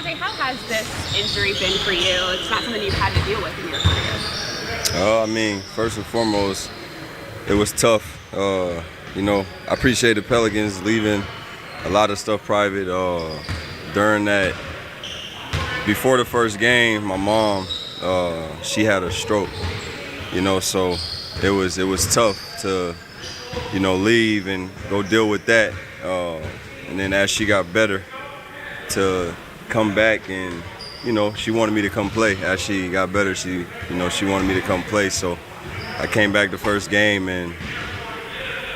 DeJounte, how has this injury been for you? It's not something you've had to deal with in your career. I mean, first and foremost, it was tough. I appreciate the Pelicans leaving a lot of stuff private. During that, before the first game, my mom, she had a stroke. So it was tough to, leave and go deal with that. And then as she got better, to come back and, she wanted me to come play. As she got better, she wanted me to come play. So I came back the first game, and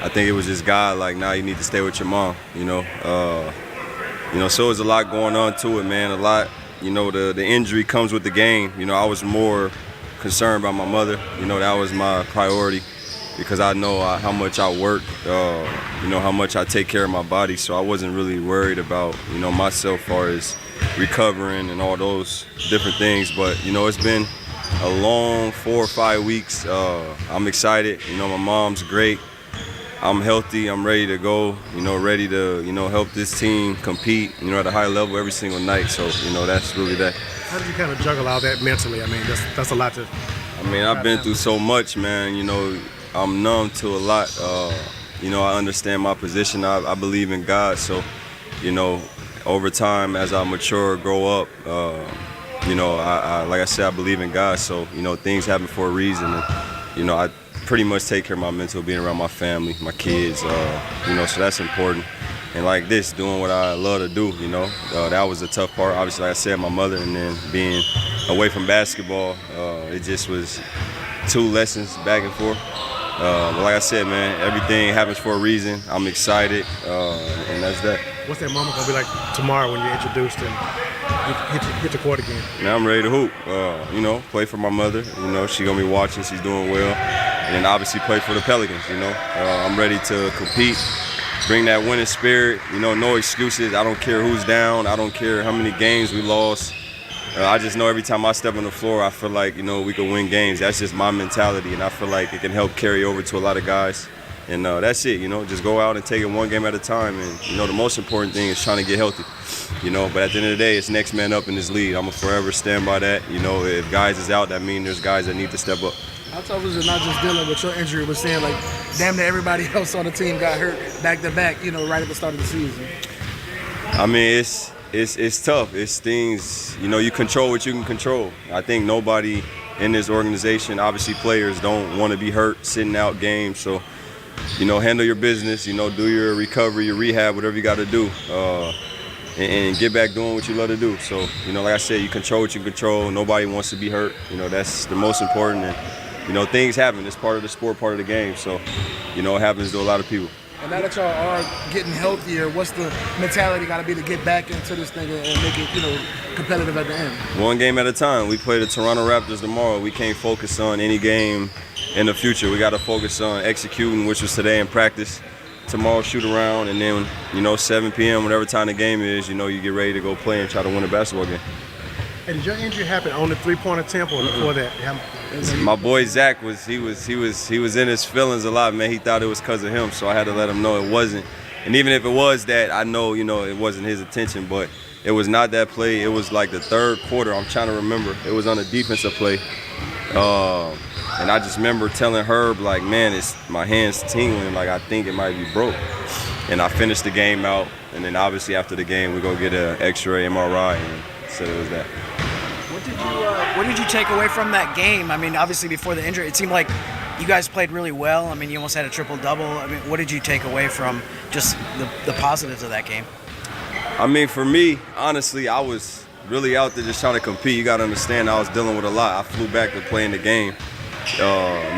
I think it was just God, like, nah, you need to stay with your mom, So there's a lot going on to it, man, a lot. The injury comes with the game. I was more concerned about my mother. That was my priority because I know how much I work, how much I take care of my body. So I wasn't really worried about, myself as far as recovering and all those different things. But, it's been a long 4 or 5 weeks. I'm excited. My mom's great. I'm healthy. I'm ready to go. Ready to, help this team compete, at a high level every single night. So, that's really that. How did you kind of juggle all that mentally? I mean, that's a lot to. I mean, I've been through so much, man. I'm numb to a lot. I understand my position. I believe in God. So, over time, as I mature, grow up, I like I said, I believe in God. So, things happen for a reason. And, I pretty much take care of my mental, being around my family, my kids, so that's important. And like this, doing what I love to do, that was the tough part. Obviously, like I said, my mother, and then being away from basketball, it just was 2 lessons back and forth. But like I said, man, everything happens for a reason. I'm excited, and that's that. What's that moment gonna be like tomorrow when you're introduced and hit the court again? Now I'm ready to hoop. Play for my mother. She's gonna be watching. She's doing well, and then obviously play for the Pelicans. I'm ready to compete, bring that winning spirit. No excuses. I don't care who's down. I don't care how many games we lost. I just know every time I step on the floor, I feel like, we can win games. That's just my mentality, and I feel like it can help carry over to a lot of guys. And that's it, just go out and take it one game at a time. And, the most important thing is trying to get healthy, But at the end of the day, it's next man up in this league. I'm going to forever stand by that. If guys is out, that means there's guys that need to step up. How tough was it not just dealing with your injury, but saying, like, damn near everybody else on the team got hurt back-to-back, right at the start of the season? I mean, it's tough. It's things, you control what you can control. I think nobody in this organization, obviously players, don't want to be hurt, sitting out games. So, handle your business, do your recovery, your rehab, whatever you got to do, and get back doing what you love to do. So, like I said, you control what you control. Nobody wants to be hurt. That's the most important. And, things happen. It's part of the sport, part of the game. So, it happens to a lot of people. And now that y'all are getting healthier, what's the mentality got to be to get back into this thing and make it, competitive at the end? One game at a time. We play the Toronto Raptors tomorrow. We can't focus on any game in the future. We got to focus on executing, which was today in practice. Tomorrow, shoot around, and then, 7 p.m., whatever time the game is, you get ready to go play and try to win a basketball game. Hey, did your injury happen on the three-point attempt or before that? My boy Zach was in his feelings a lot, man. He thought it was because of him, so I had to let him know it wasn't. And even if it was that, I know, it wasn't his intention, but it was not that play. It was like the third quarter. I'm trying to remember. It was on a defensive play. And I just remember telling Herb, like, man, my hand's tingling, like I think it might be broke. And I finished the game out, and then obviously after the game, we go get an X-ray, MRI, and said it was that. What did you take away from that game? I mean, obviously before the injury, it seemed like you guys played really well. I mean, you almost had a triple-double. I mean, what did you take away from just the positives of that game? I mean, for me, honestly, I was really out there just trying to compete. You got to understand, I was dealing with a lot. I flew back to play in the game,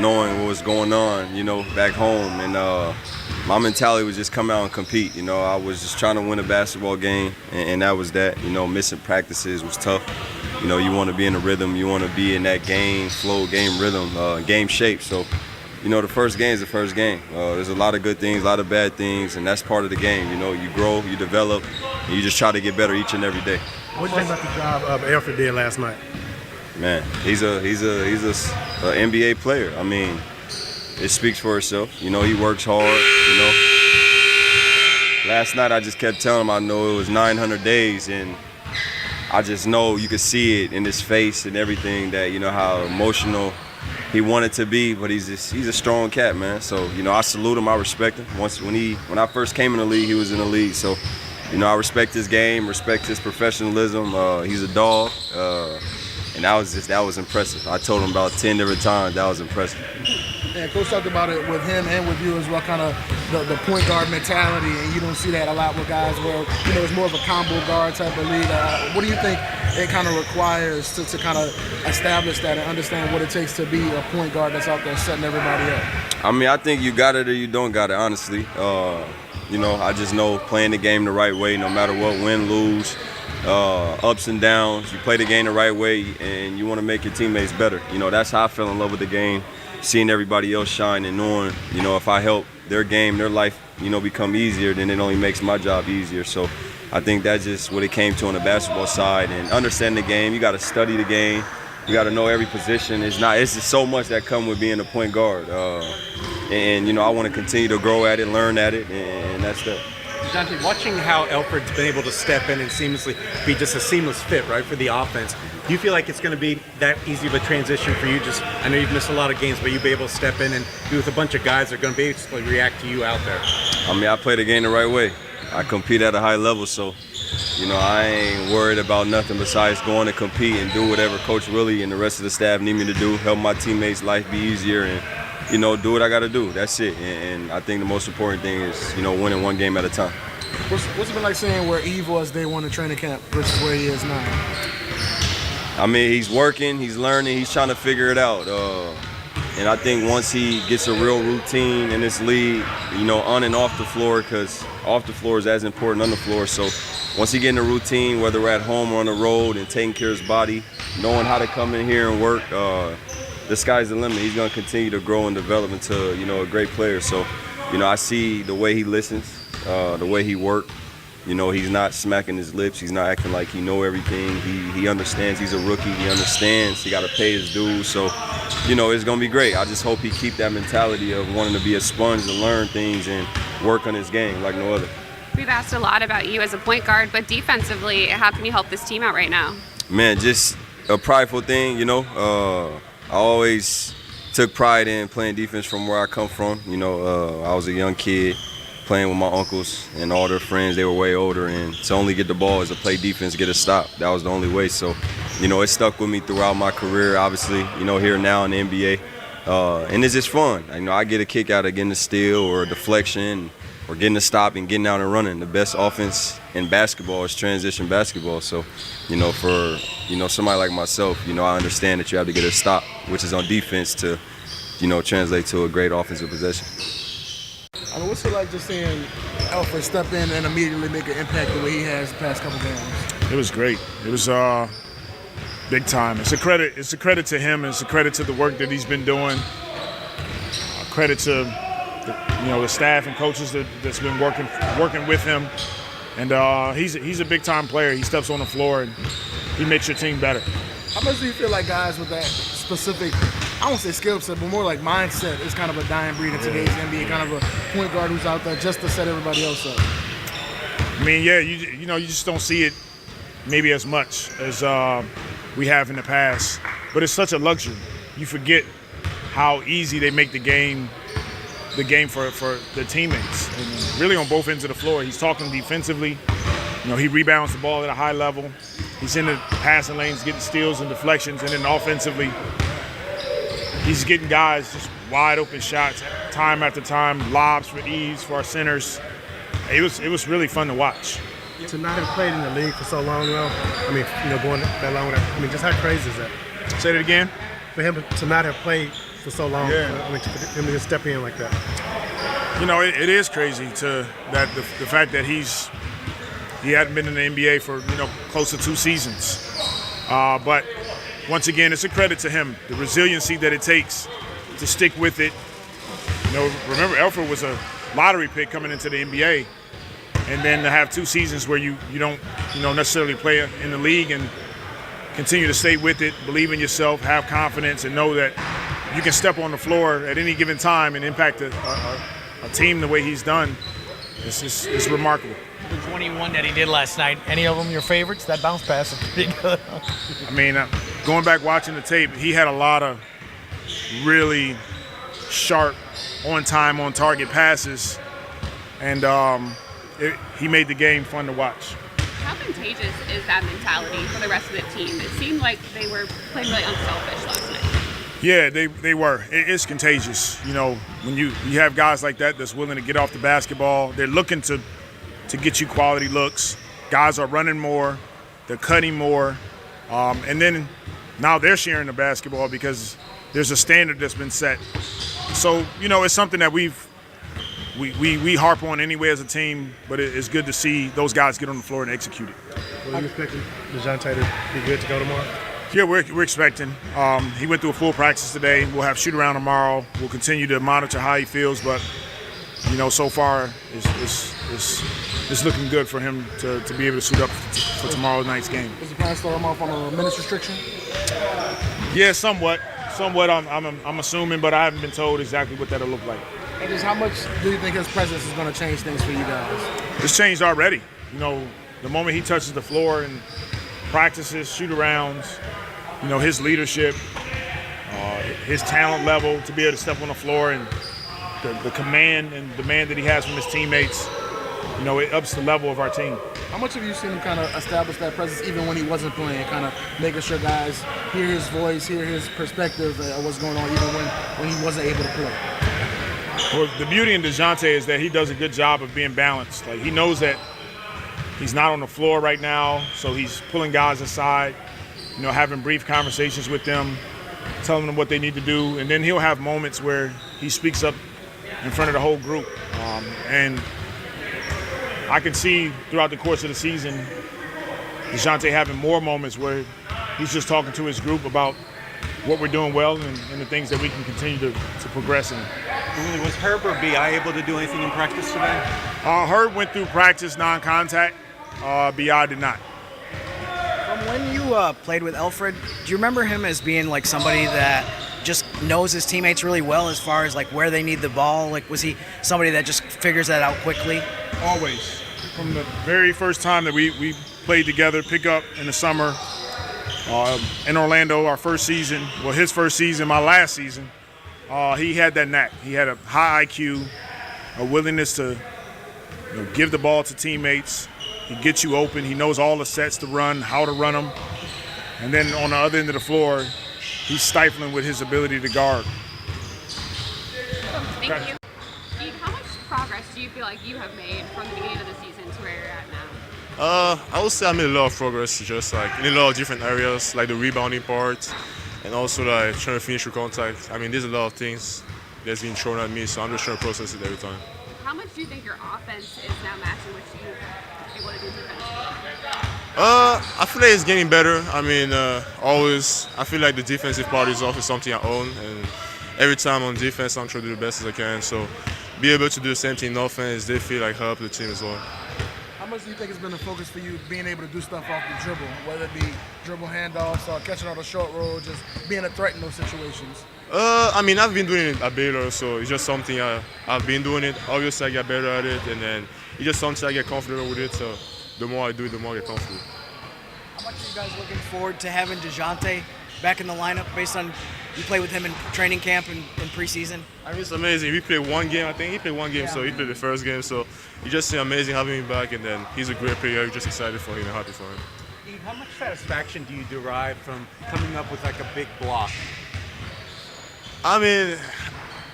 knowing what was going on, back home. And my mentality was just come out and compete. I was just trying to win a basketball game, and that was that. Missing practices was tough. You want to be in a rhythm. You want to be in that game flow, game rhythm, game shape. So, the first game is the first game. There's a lot of good things, a lot of bad things, and that's part of the game. You grow, you develop, and you just try to get better each and every day. What do you think about the job Alfred did last night? Man, he's a NBA player. I mean, it speaks for itself. He works hard. Last night I just kept telling him I know it was 900 days, and I just know you can see it in his face and everything that, you know, how emotional he wanted to be, but he's a strong cat, man. So, you know, I salute him, I respect him. When I first came in the league, he was in the league. So, you know, I respect his game, respect his professionalism. He's a dog, and that was impressive. I told him about 10 different times, that was impressive. Yeah, Coach talked about it with him and with you as well, kind of the point guard mentality, and you don't see that a lot with guys where, you know, it's more of a combo guard type of league. What do you think it kind of requires to kind of establish that and understand what it takes to be a point guard that's out there setting everybody up? I mean, I think you got it or you don't got it, honestly. You know, I just know playing the game the right way, no matter what, win, lose, ups and downs, you play the game the right way and you want to make your teammates better. You know, that's how I fell in love with the game, seeing everybody else shine and knowing, you know, if I help their game, their life, you know, become easier, then it only makes my job easier. So I think that's just what it came to on the basketball side. And understand the game, you got to study the game, you got to know every position. It's just so much that come with being a point guard. And you know, I want to continue to grow at it, learn at it, and that's that. Dejounte, watching how Elfrid's been able to step in and seamlessly be just a seamless fit, right, for the offense, do you feel like it's going to be that easy of a transition for you? I know you've missed a lot of games, but you'll be able to step in and be with a bunch of guys that are going to basically react to you out there. I mean, I play the game the right way. I compete at a high level, so, you know, I ain't worried about nothing besides going to compete and do whatever Coach Willie and the rest of the staff need me to do, help my teammates' life be easier, and, you know, do what I got to do. That's it. And I think the most important thing is, you know, winning one game at a time. What's it been like seeing where Yves was day one of training camp versus where he is now? I mean, he's working, he's learning, he's trying to figure it out. And I think once he gets a real routine in this league, you know, on and off the floor, because off the floor is as important on the floor. So once he get in a routine, whether we're at home or on the road, and taking care of his body, knowing how to come in here and work, the sky's the limit. He's going to continue to grow and develop into, you know, a great player. So, you know, I see the way he listens, the way he works. You know, he's not smacking his lips. He's not acting like he know everything. He understands he's a rookie. He understands he got to pay his dues. So, you know, it's going to be great. I just hope he keep that mentality of wanting to be a sponge and learn things and work on his game like no other. We've asked a lot about you as a point guard, but defensively, how can you help this team out right now? Man, just a prideful thing, you know. I always took pride in playing defense from where I come from. You know, I was a young kid playing with my uncles and all their friends. They were way older, and to only get the ball is to play defense, get a stop. That was the only way. So, you know, it stuck with me throughout my career, obviously, you know, here now in the NBA. And it's just fun. You know, I get a kick out of getting a steal or a deflection or getting a stop and getting out and running. The best offense in basketball is transition basketball. So, you know, for, you know, somebody like myself, you know, I understand that you have to get a stop, which is on defense, to, you know, translate to a great offensive possession. I mean, what's it like just seeing Elfrid step in and immediately make an impact the way he has the past couple games? It was great. It was big time. It's a credit. It's a credit to him. It's a credit to the work that he's been doing. A credit to the staff and coaches that's been working with him. And he's a big time player. He steps on the floor and he makes your team better. How much do you feel like guys with that specific, I won't say skill set, but more like mindset is kind of a dying breed in today's NBA, kind of a point guard who's out there just to set everybody else up? I mean, yeah, you just don't see it maybe as much as we have in the past. But it's such a luxury. You forget how easy they make the game for the teammates. And really on both ends of the floor. He's talking defensively. You know, he rebounds the ball at a high level. He's in the passing lanes, getting steals and deflections, and then offensively, he's getting guys just wide open shots, time after time, lobs for Yves, for our centers. It was really fun to watch. To not have played in the league for so long, though, I mean, you know, going that long with that, I mean, just how crazy is that? Say that again? For him to not have played for so long, yeah. I mean, for him to just step in like that. You know, it is crazy the fact that he hadn't been in the NBA for, you know, close to 2 seasons. But once again, it's a credit to him, the resiliency that it takes to stick with it. You know, remember, Elfrid was a lottery pick coming into the NBA, and then to have 2 seasons where you don't, you know, necessarily play in the league and continue to stay with it, believe in yourself, have confidence, and know that you can step on the floor at any given time and impact a team the way he's done. It's remarkable. the 21 that he did last night. Any of them your favorites? That bounce pass is pretty good. I mean, going back watching the tape, he had a lot of really sharp, on time, on target passes, and he made the game fun to watch. How contagious is that mentality for the rest of the team? It seemed like they were playing really unselfish last night. Yeah, they were. It's contagious. You know, when you have guys like that that's willing to get off the basketball, they're looking to get you quality looks. Guys are running more, they're cutting more, and then now they're sharing the basketball because there's a standard that's been set. So, you know, it's something that we harp on anyway as a team, but it's good to see those guys get on the floor and execute it. Are you expecting Dejounte to be good to go tomorrow? Yeah, we're expecting. He went through a full practice today. We'll have shoot around tomorrow. We'll continue to monitor how he feels, but you know, so far it's looking good for him to be able to suit up for tomorrow night's game. Is the plan to start him off on a minutes restriction? Yeah, somewhat. I'm assuming, but I haven't been told exactly what that'll look like. And just how much do you think his presence is going to change things for you guys? It's changed already. You know, the moment he touches the floor and practices, shoot-arounds, you know, his leadership, his talent level to be able to step on the floor and the command and demand that he has from his teammates, you know, it ups the level of our team. How much have you seen him kind of establish that presence even when he wasn't playing, kind of making sure guys hear his voice, hear his perspective of what's going on even when he wasn't able to play? Well, the beauty in Dejounte is that he does a good job of being balanced. Like, he knows that he's not on the floor right now, so he's pulling guys aside, you know, having brief conversations with them, telling them what they need to do, and then he'll have moments where he speaks up in front of the whole group. And I can see throughout the course of the season Dejounte having more moments where he's just talking to his group about what we're doing well and the things that we can continue to progress in. Was Herb or B.I. able to do anything in practice today? Herb went through practice non-contact. B.I. did not. From when you played with Alfred, do you remember him as being like somebody that just knows his teammates really well as far as like where they need the ball? Like, was he somebody that just figures that out quickly? Always. From the very first time that we played together, pick up in the summer in Orlando, our first season, well, his first season, my last season, he had that knack. He had a high IQ, a willingness to give the ball to teammates. He gets you open. He knows all the sets to run, how to run them. And then on the other end of the floor, he's stifling with his ability to guard. Thank you. Yves, how much progress do you feel like you have made from the beginning of the season to where you're at now? I would say I made a lot of progress, just like in a lot of different areas, like the rebounding part, and also like trying to finish with contact. I mean, there's a lot of things that's been thrown at me, so I'm just trying to process it every time. How much do you think your offense is now matching what you're able to do defensively? I feel like it's getting better. I mean, always, I feel like the defensive part is also something I own, and every time on defense, I'm trying to do the best as I can. So, be able to do the same thing in offense, they feel like help the team as well. How much do you think has been the focus for you being able to do stuff off the dribble, whether it be dribble handoffs or catching on the short roll, just being a threat in those situations? I mean, I've been doing it at Baylor, so it's just something I've been doing it. Obviously, I get better at it, and then it's just something I get comfortable with it. So the more I do it, the more I get comfortable. How much are you guys looking forward to having Dejounte back in the lineup based on you play with him in training camp and in preseason? I mean, it's amazing. We played one game, I think. He played one game, so he played the first game. So it's just amazing having him back, and then he's a great player. We're just excited for him and happy for him. Yves, how much satisfaction do you derive from coming up with like a big block? I mean,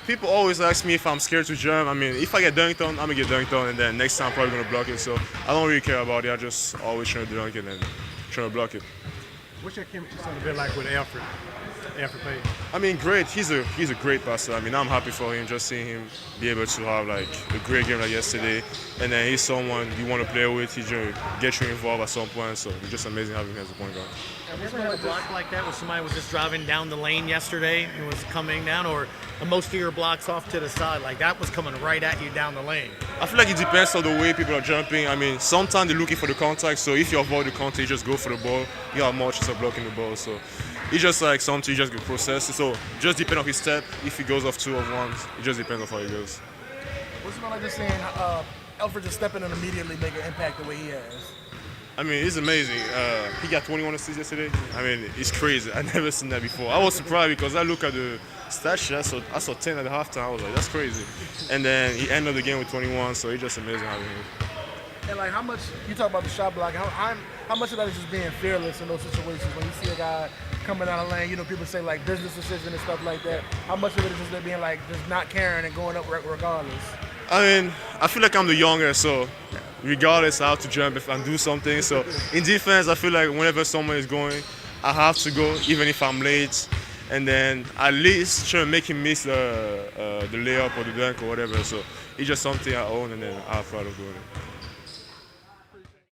people always ask me if I'm scared to jump. I mean, if I get dunked on, I'm going to get dunked on, and then next time I'm probably going to block it. So I don't really care about it. I just always try to dunk it and try to block it. What's your chemistry a bit like with Alfred? Alfred Payne? I mean, great. He's a great passer. I mean, I'm happy for him, just seeing him be able to have like a great game like yesterday. And then he's someone you want to play with. He's going to get you involved at some point. So it's just amazing having him as a point guard. Have you ever had a block like that where somebody was just driving down the lane yesterday and was coming down, or most of your blocks off to the side, like that was coming right at you down the lane? I feel like it depends on the way people are jumping. I mean, sometimes they're looking for the contact, so if you avoid the contact, you just go for the ball. You have more chance of blocking the ball. So it's just like something you just get processed. So just depend on his step. If he goes off 2 of 1, it just depends on how he goes. What's it like just seeing Elfrid just stepping in immediately make an impact the way he has? I mean, it's amazing. He got 21 assists yesterday. I mean, it's crazy. I never seen that before. I was surprised because I look at the stat sheet. I saw 10 at the halftime. I was like, that's crazy. And then he ended the game with 21, so it's just amazing having him. And like, how much you talk about the shot block? How much of that is just being fearless in those situations when you see a guy coming out of the lane? You know, people say like business decision and stuff like that. How much of it is just being like just not caring and going up regardless? I mean, I feel like I'm the younger, so regardless, I have to jump if I do something. So in defense, I feel like whenever someone is going, I have to go, even if I'm late. And then at least try to make him miss the layup or the dunk or whatever. So it's just something I own, and then I'm proud of doing it.